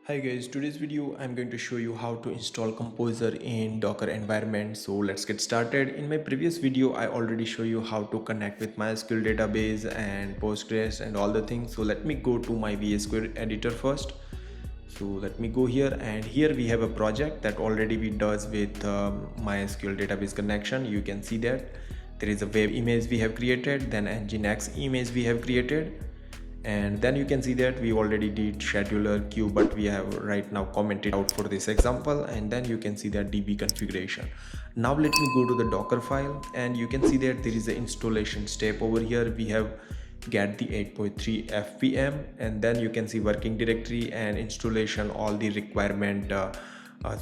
Hi guys, today's video I'm going to show you how to install Composer in Docker environment. So let's get started. In my previous video I already show you how to connect with MySQL database and Postgres and all the things. So let me go to my VS Code editor first. So let me go here, and here we have a project that already we does with MySQL database connection. You can see that there is a web image we have created, then Nginx image we have created, and then you can see that we already did scheduler queue, but we have right now commented out for this example. And then you can see that DB configuration. Now let me go to the Docker file, and you can see that there is an installation step over here. We have get the 8.3 fpm, and then you can see working directory and installation, all the requirement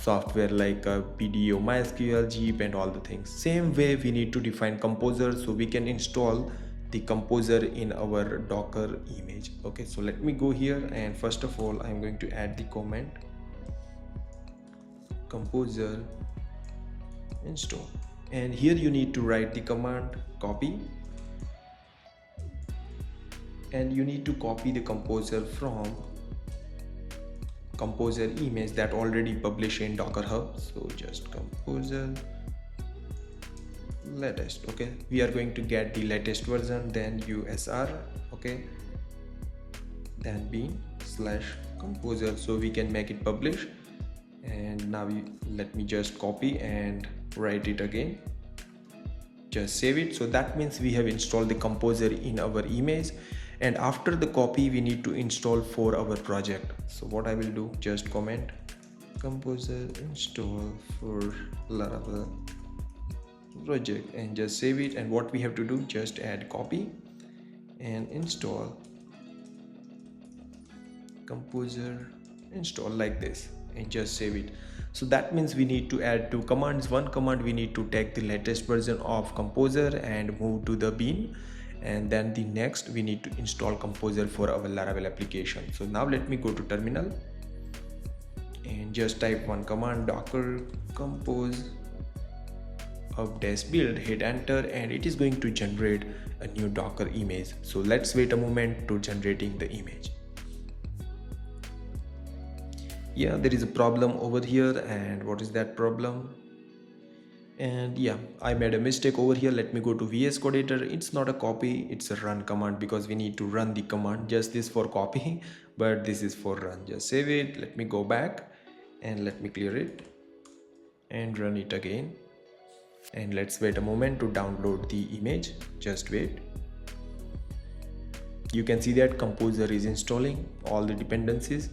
software like PDO, MySQL, Jeep and all the things. Same way we need to define Composer so we can install the Composer in our Docker image. Okay, so let me go here, and first of all I'm going to add the comment Composer install, and here you need to write the command copy, and you need to copy the Composer from Composer image that already published in Docker Hub. So just Composer latest. Okay, we are going to get the latest version, then usr, okay, then bin/composer, so we can make it publish. And now let me just copy and write it again, just save it. So that means we have installed the Composer in our image, and after the copy we need to install for our project. So what I will do, just comment Composer install for Laravel project and just save it. And what we have to do, just add copy and install Composer install like this, and just save it. So that means we need to add two commands. One command, we need to take the latest version of Composer and move to the bin, and then the next we need to install Composer for our Laravel application. So now let me go to terminal and just type one command, docker compose up-build, hit enter, and it is going to generate a new Docker image. So let's wait a moment to generating the image. Yeah, there is a problem over here, and what is that problem? And yeah, I made a mistake over here. Let me go to VS Code editor. It's not a copy, it's a run command, because we need to run the command. Just this for copy, but this is for run. Just save it. Let me go back and let me clear it and run it again. And let's wait a moment to download the image. Just wait. You can see that Composer is installing all the dependencies.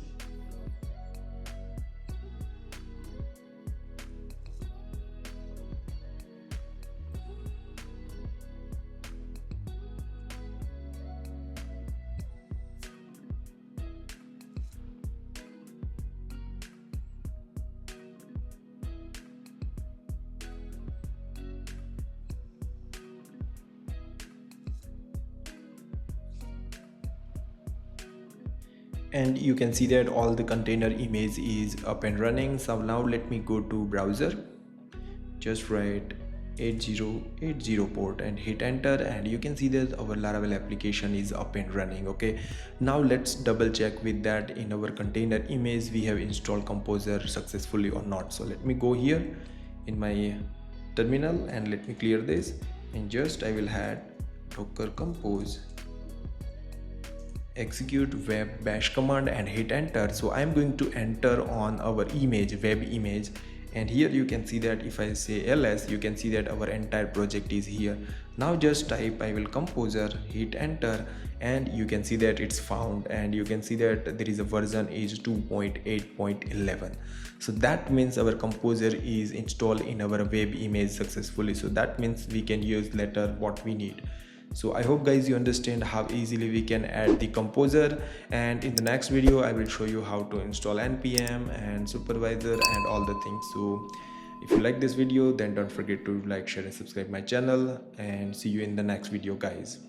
And you can see that all the container image is up and running. So now let me go to browser, just write 8080 port and hit enter, and you can see that our Laravel application is up and running. Okay, now let's double check with that in our container image we have installed Composer successfully or not. So let me go here in my terminal and let me clear this, and just I will add docker compose execute web bash command and hit enter. So I'm going to enter on our image, web image, and here you can see that if I say ls, you can see that our entire project is here. Now just type I will Composer, hit enter, and you can see that it's found, and you can see that there is a version is 2.8.11. so that means our Composer is installed in our web image successfully. So that means we can use later what we need. So I hope guys you understand how easily we can add the Composer, and in the next video I will show you how to install npm and supervisor and all the things. So if you like this video, then don't forget to like, share and subscribe my channel, and see you in the next video guys.